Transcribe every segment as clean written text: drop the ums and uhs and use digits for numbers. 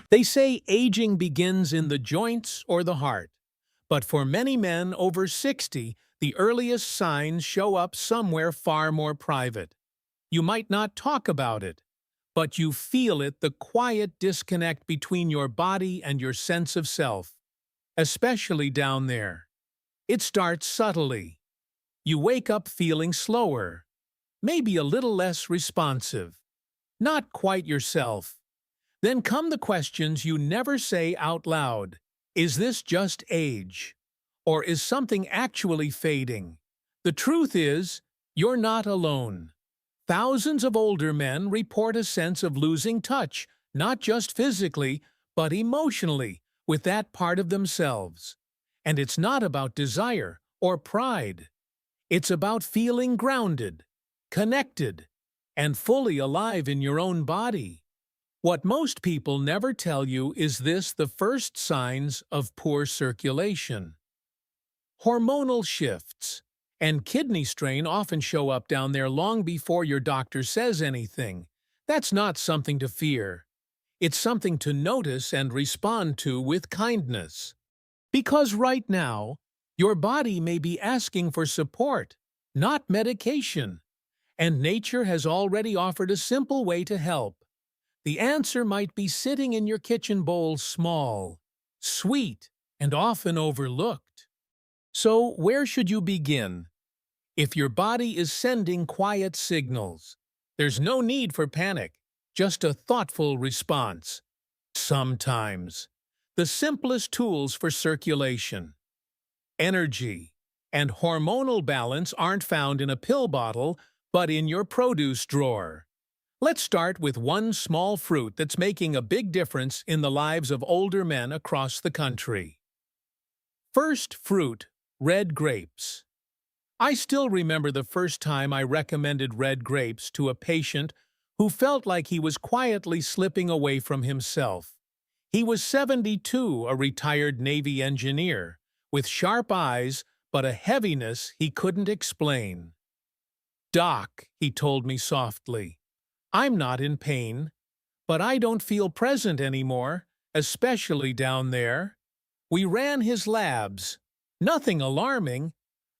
They say aging begins in the joints or the heart, but for many men over 60, the earliest signs show up somewhere far more private. You might not talk about it, but you feel it, the quiet disconnect between your body and your sense of self, especially down there. It starts subtly. You wake up feeling slower, maybe a little less responsive, not quite yourself. Then come the questions you never say out loud. Is this just age? Or is something actually fading? The truth is, you're not alone. Thousands of older men report a sense of losing touch, not just physically, but emotionally, with that part of themselves. And it's not about desire or pride. It's about feeling grounded, connected, and fully alive in your own body. What most people never tell you is this: the first signs of poor circulation. Hormonal shifts and kidney strain often show up down there long before your doctor says anything. That's not something to fear. It's something to notice and respond to with kindness. Because right now, your body may be asking for support, not medication, and nature has already offered a simple way to help. The answer might be sitting in your kitchen bowl, small, sweet, and often overlooked. So, where should you begin? If your body is sending quiet signals, there's no need for panic, just a thoughtful response. Sometimes, the simplest tools for circulation, energy, and hormonal balance aren't found in a pill bottle, but in your produce drawer. Let's start with one small fruit that's making a big difference in the lives of older men across the country. First fruit, red grapes. I still remember the first time I recommended red grapes to a patient who felt like he was quietly slipping away from himself. He was 72, a retired Navy engineer, with sharp eyes but a heaviness he couldn't explain. "Doc," he told me softly, "I'm not in pain, but I don't feel present anymore, especially down there." We ran his labs. Nothing alarming.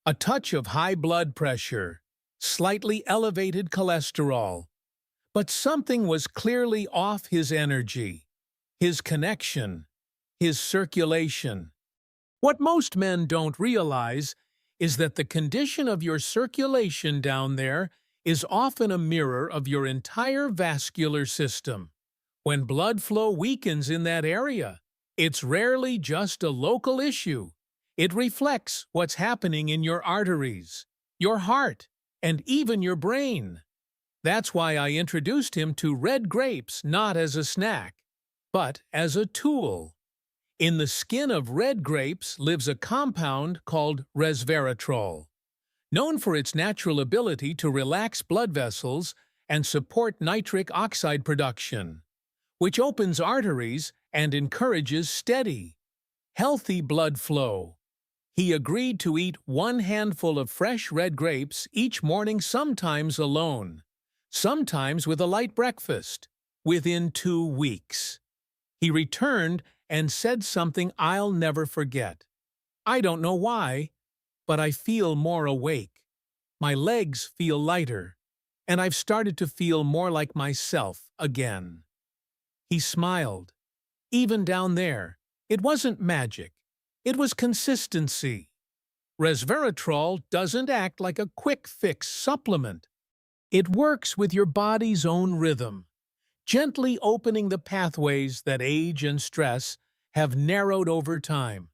A touch of high blood pressure, slightly elevated cholesterol. But something was clearly off: his energy, his connection, his circulation. What most men don't realize is that the condition of your circulation down there is often a mirror of your entire vascular system. When blood flow weakens in that area, it's rarely just a local issue. It reflects what's happening in your arteries, your heart, and even your brain. That's why I introduced him to red grapes, not as a snack, but as a tool. In the skin of red grapes lives a compound called resveratrol, known for its natural ability to relax blood vessels and support nitric oxide production, which opens arteries and encourages steady, healthy blood flow. He agreed to eat one handful of fresh red grapes each morning, sometimes alone, sometimes with a light breakfast. Within 2 weeks, he returned and said something I'll never forget. "I don't know why, but I feel more awake. My legs feel lighter, and I've started to feel more like myself again." He smiled. Even down there, it wasn't magic. It was consistency. Resveratrol doesn't act like a quick-fix supplement. It works with your body's own rhythm, gently opening the pathways that age and stress have narrowed over time.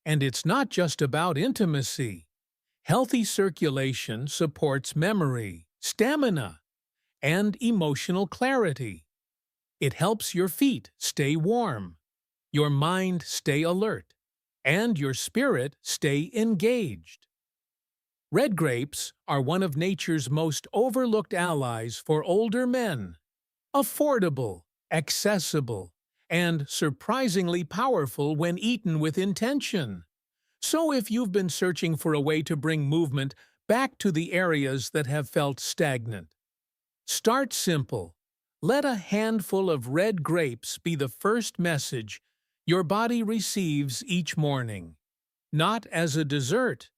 And it's not just about intimacy. Healthy circulation supports memory, stamina, and emotional clarity. It helps your feet stay warm, your mind stay alert, and your spirit stay engaged. Red grapes are one of nature's most overlooked allies for older men. Affordable, accessible, and surprisingly powerful when eaten with intention. So if you've been searching for a way to bring movement back to the areas that have felt stagnant, start simple. Let a handful of red grapes be the first message your body receives each morning. Not as a dessert,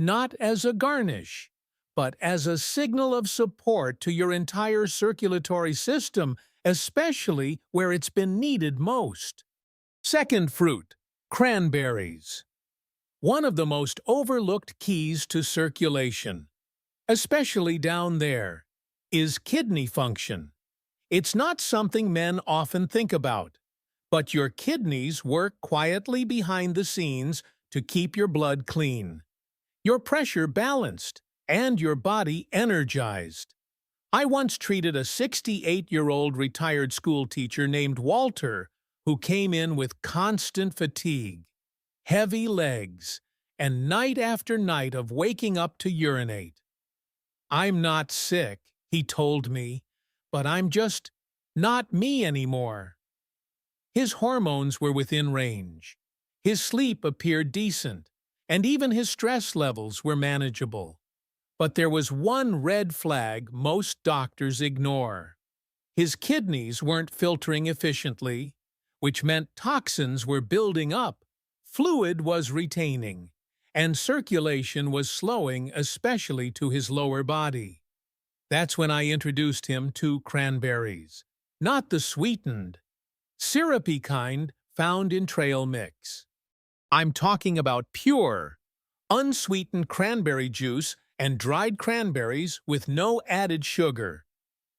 not as a garnish, but as a signal of support to your entire circulatory system, especially where it's been needed most. Second fruit, cranberries. One of the most overlooked keys to circulation, especially down there, is kidney function. It's not something men often think about, but your kidneys work quietly behind the scenes to keep your blood clean, your pressure balanced, and your body energized. I once treated a 68-year-old retired school teacher named Walter who came in with constant fatigue, heavy legs, and night after night of waking up to urinate. "I'm not sick," he told me, "but I'm just not me anymore." His hormones were within range. His sleep appeared decent, and even his stress levels were manageable. But there was one red flag most doctors ignore. His kidneys weren't filtering efficiently, which meant toxins were building up, fluid was retaining, and circulation was slowing, especially to his lower body. That's when I introduced him to cranberries. Not the sweetened, syrupy kind found in trail mix. I'm talking about pure, unsweetened cranberry juice and dried cranberries with no added sugar.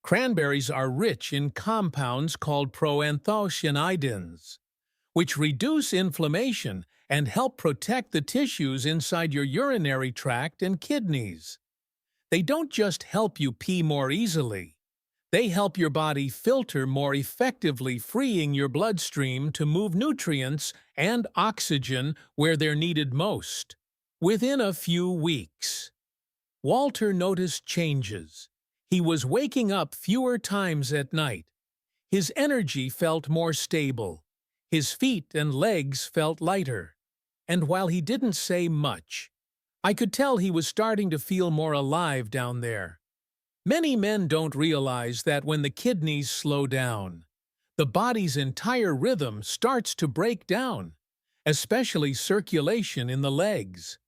Cranberries are rich in compounds called proanthocyanidins, which reduce inflammation and help protect the tissues inside your urinary tract and kidneys. They don't just help you pee more easily. They help your body filter more effectively, freeing your bloodstream to move nutrients and oxygen where they're needed most. Within a few weeks, Walter noticed changes. He was waking up fewer times at night. His energy felt more stable. His feet and legs felt lighter. And while he didn't say much, I could tell he was starting to feel more alive down there. Many men don't realize that when the kidneys slow down, the body's entire rhythm starts to break down, especially circulation in the legs,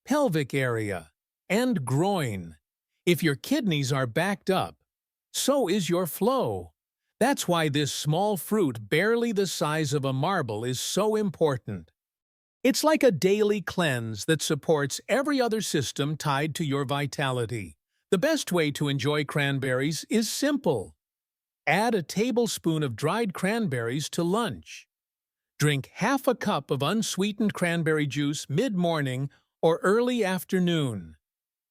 pelvic area, and groin. If your kidneys are backed up, so is your flow. That's why this small fruit, barely the size of a marble, is so important. It's like a daily cleanse that supports every other system tied to your vitality. The best way to enjoy cranberries is simple. Add a tablespoon of dried cranberries to lunch. Drink half a cup of unsweetened cranberry juice mid-morning or early afternoon.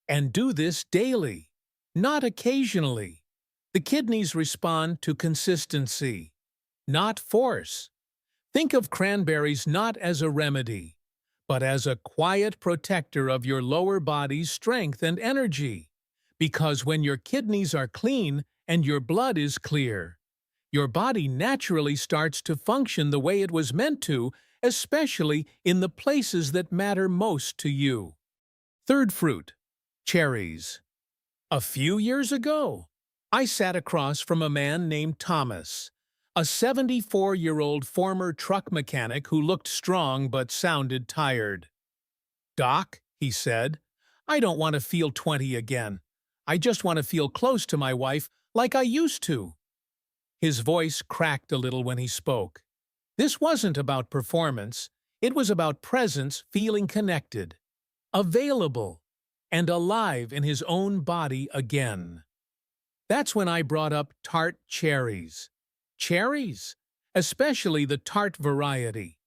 And do this daily, not occasionally. The kidneys respond to consistency, not force. Think of cranberries not as a remedy, but as a quiet protector of your lower body's strength and energy. Because when your kidneys are clean and your blood is clear, your body naturally starts to function the way it was meant to, especially in the places that matter most to you. Third fruit, cherries. A few years ago, I sat across from a man named Thomas, a 74-year-old former truck mechanic who looked strong but sounded tired. "Doc," he said, "I don't want to feel 20 again. I just want to feel close to my wife like I used to." His voice cracked a little when he spoke. This wasn't about performance. It was about presence, feeling connected, available, and alive in his own body again. That's when I brought up tart cherries. Cherries, especially the tart variety,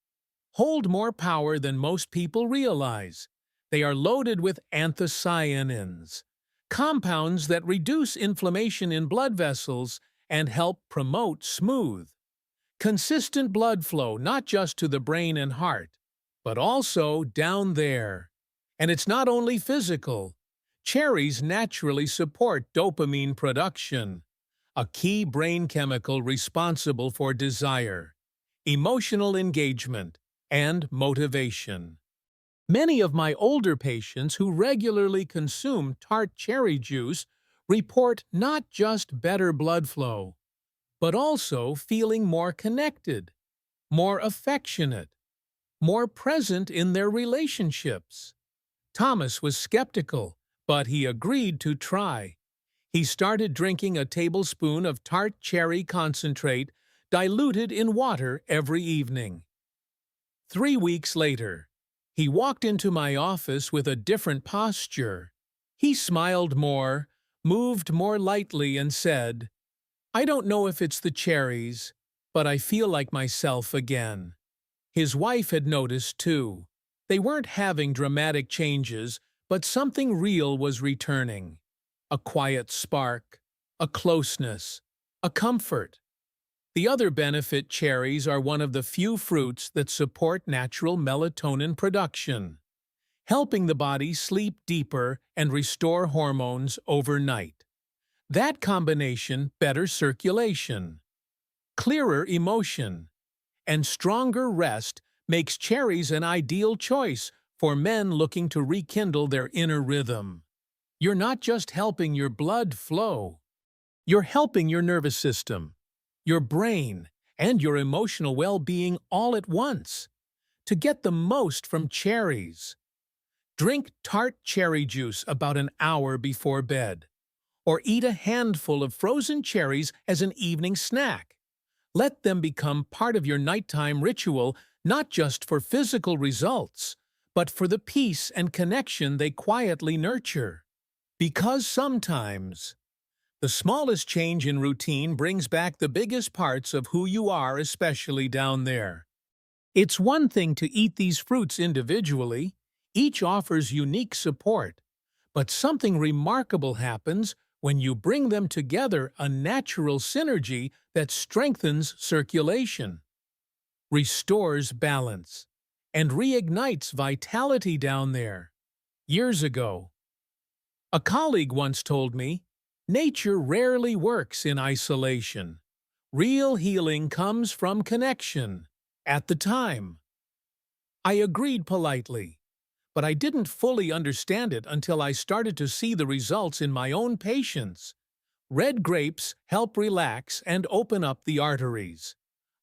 hold more power than most people realize. They are loaded with anthocyanins, compounds that reduce inflammation in blood vessels and help promote smooth, consistent blood flow not just to the brain and heart, but also down there. And it's not only physical. Cherries naturally support dopamine production, a key brain chemical responsible for desire, emotional engagement, and motivation. Many of my older patients who regularly consume tart cherry juice report not just better blood flow, but also feeling more connected, more affectionate, more present in their relationships. Thomas was skeptical, but he agreed to try. He started drinking a tablespoon of tart cherry concentrate diluted in water every evening. 3 weeks later, he walked into my office with a different posture. He smiled more, moved more lightly, and said, "I don't know if it's the cherries, but I feel like myself again." His wife had noticed too. They weren't having dramatic changes, but something real was returning. A quiet spark, a closeness, a comfort. The other benefit: cherries are one of the few fruits that support natural melatonin production, helping the body sleep deeper and restore hormones overnight. That combination, better circulation, clearer emotion, and stronger rest, makes cherries an ideal choice for men looking to rekindle their inner rhythm. You're not just helping your blood flow, you're helping your nervous system, your brain, and your emotional well-being all at once. To get the most from cherries, drink tart cherry juice about an hour before bed, or eat a handful of frozen cherries as an evening snack. Let them become part of your nighttime ritual, not just for physical results, but for the peace and connection they quietly nurture. Because sometimes, the smallest change in routine brings back the biggest parts of who you are, especially down there. It's one thing to eat these fruits individually. Each offers unique support. But something remarkable happens when you bring them together, a natural synergy that strengthens circulation, restores balance, and reignites vitality down there. Years ago, a colleague once told me, "Nature rarely works in isolation. Real healing comes from connection." At the time, I agreed politely, but I didn't fully understand it until I started to see the results in my own patients. Red grapes help relax and open up the arteries,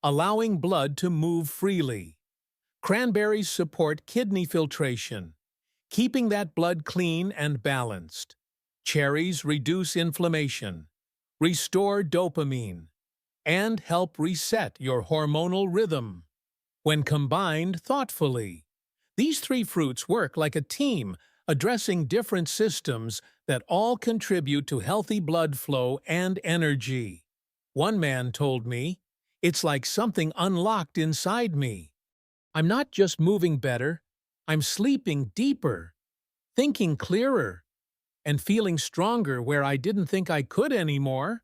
allowing blood to move freely. Cranberries support kidney filtration, keeping that blood clean and balanced. Cherries reduce inflammation, restore dopamine, and help reset your hormonal rhythm. When combined thoughtfully, these three fruits work like a team, addressing different systems that all contribute to healthy blood flow and energy. One man told me, "It's like something unlocked inside me. I'm not just moving better, I'm sleeping deeper, thinking clearer, and feeling stronger where I didn't think I could anymore."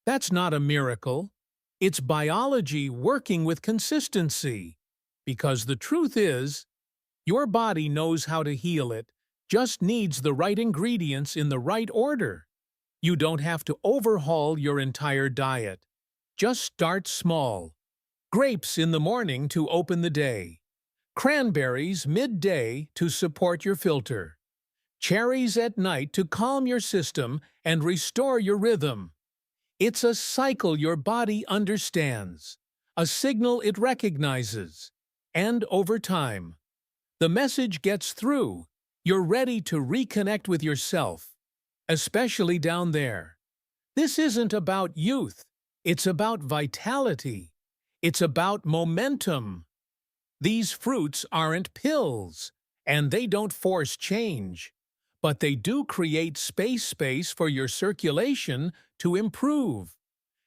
That's not a miracle. It's biology working with consistency. Because the truth is, your body knows how to heal. It just needs the right ingredients in the right order. You don't have to overhaul your entire diet. Just start small. Grapes in the morning to open the day. Cranberries midday to support your filter. Cherries at night to calm your system and restore your rhythm. It's a cycle your body understands, a signal it recognizes. And over time, the message gets through. You're ready to reconnect with yourself, especially down there. This isn't about youth. It's about vitality. It's about momentum. These fruits aren't pills, and they don't force change. But they do create space for your circulation to improve,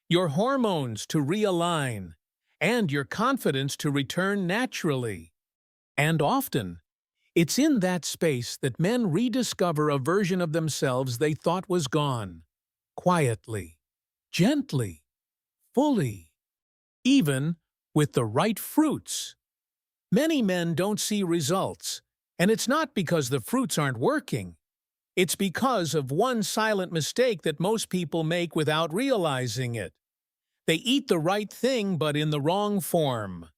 your hormones to realign, and your confidence to return naturally. And often, it's in that space that men rediscover a version of themselves they thought was gone. Quietly, gently, fully, even with the right fruits. Many men don't see results, and it's not because the fruits aren't working. It's because of one silent mistake that most people make without realizing it. They eat the right thing but in the wrong form,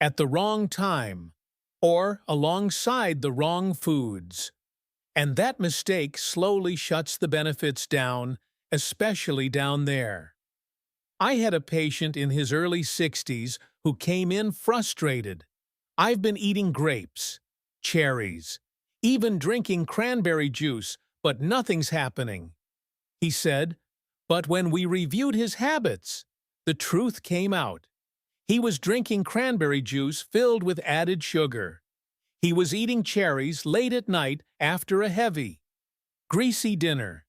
at the wrong time, or alongside the wrong foods. And that mistake slowly shuts the benefits down, especially down there. I had a patient in his early 60s who came in frustrated. "I've been eating grapes, cherries, even drinking cranberry juice, but nothing's happening," he said. But when we reviewed his habits, the truth came out. He was drinking cranberry juice filled with added sugar. He was eating cherries late at night after a heavy, greasy dinner.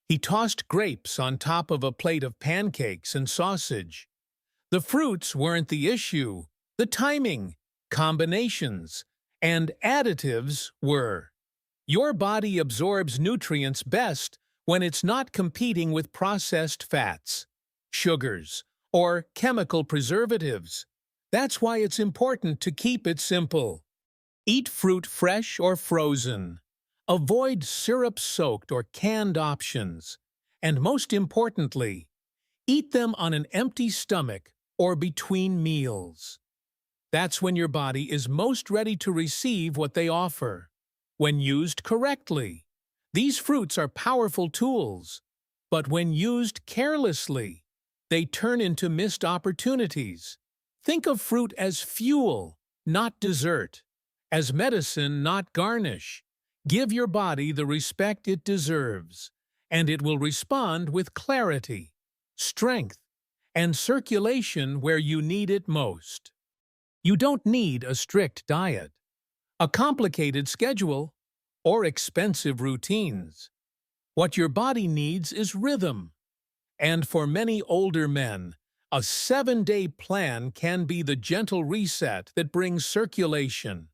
He tossed grapes on top of a plate of pancakes and sausage. The fruits weren't the issue. The timing, combinations, and additives were. Your body absorbs nutrients best when it's not competing with processed fats, sugars, or chemical preservatives. That's why it's important to keep it simple. Eat fruit fresh or frozen. Avoid syrup-soaked or canned options. And most importantly, eat them on an empty stomach or between meals. That's when your body is most ready to receive what they offer. When used correctly, these fruits are powerful tools. But when used carelessly, they turn into missed opportunities. Think of fruit as fuel, not dessert. As medicine, not garnish. Give your body the respect it deserves, and it will respond with clarity, strength, and circulation where you need it most. You don't need a strict diet, a complicated schedule, or expensive routines. What your body needs is rhythm. And for many older men, a 7-day plan can be the gentle reset that brings circulation,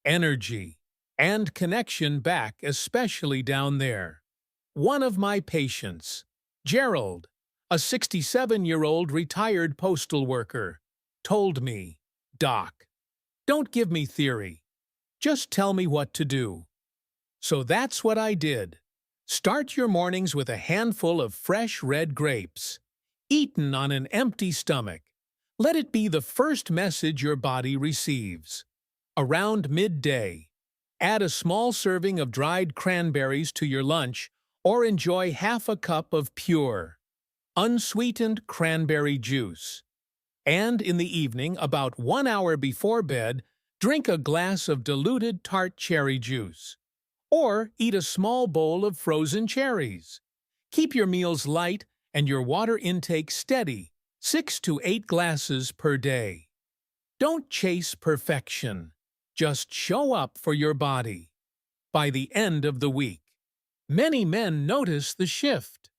energy, and connection back, especially down there. One of my patients, Gerald, a 67-year-old retired postal worker, told me, "Doc, don't give me theory. Just tell me what to do." So that's what I did. Start your mornings with a handful of fresh red grapes, eaten on an empty stomach. Let it be the first message your body receives. Around midday, add a small serving of dried cranberries to your lunch or enjoy half a cup of pure, unsweetened cranberry juice. And in the evening, about 1 hour before bed, drink a glass of diluted tart cherry juice. Or eat a small bowl of frozen cherries. Keep your meals light and your water intake steady, 6 to 8 glasses per day. Don't chase perfection. Just show up for your body. By the end of the week, many men notice the shift.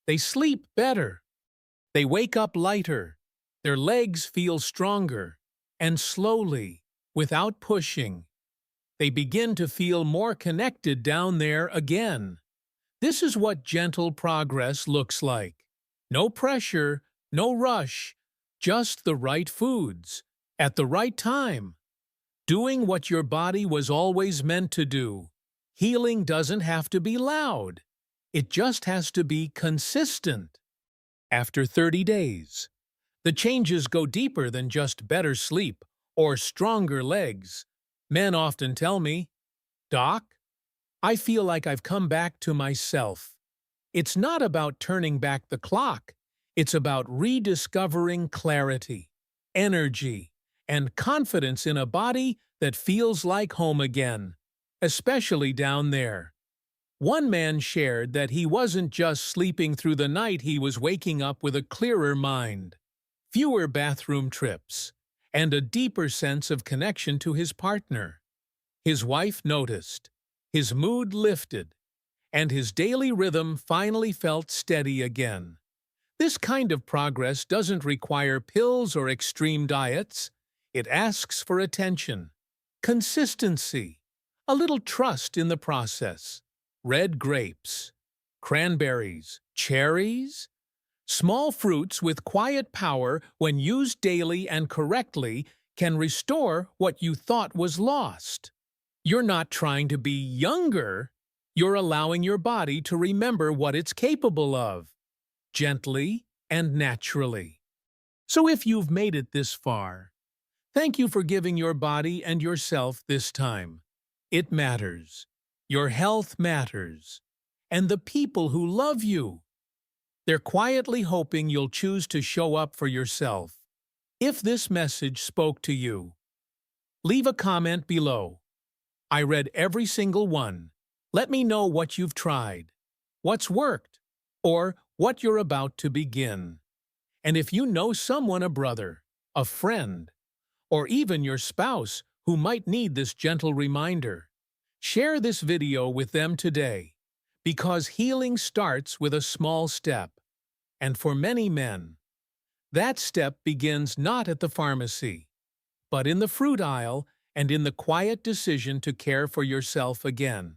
They sleep better. They wake up lighter. Their legs feel stronger. And slowly, without pushing, they begin to feel more connected down there again. This is what gentle progress looks like. No pressure, no rush, just the right foods, at the right time. Doing what your body was always meant to do. Healing doesn't have to be loud. It just has to be consistent. After 30 days, the changes go deeper than just better sleep or stronger legs. Men often tell me, "Doc, I feel like I've come back to myself." It's not about turning back the clock. It's about rediscovering clarity, energy, and confidence in a body that feels like home again, especially down there. One man shared that he wasn't just sleeping through the night, he was waking up with a clearer mind, fewer bathroom trips, and a deeper sense of connection to his partner. His wife noticed. His mood lifted, and his daily rhythm finally felt steady again. This kind of progress doesn't require pills or extreme diets. It asks for attention, consistency, a little trust in the process. Red grapes, cranberries, cherries, small fruits with quiet power when used daily and correctly can restore what you thought was lost. You're not trying to be younger. You're allowing your body to remember what it's capable of, gently and naturally. So if you've made it this far, thank you for giving your body and yourself this time. It matters. Your health matters. And the people who love you They're quietly hoping you'll choose to show up for yourself. If this message spoke to you, leave a comment below. I read every single one. Let me know what you've tried, what's worked, or what you're about to begin. And if you know someone, a brother, a friend, or even your spouse who might need this gentle reminder, share this video with them today, because healing starts with a small step. And for many men, that step begins not at the pharmacy, but in the fruit aisle and in the quiet decision to care for yourself again.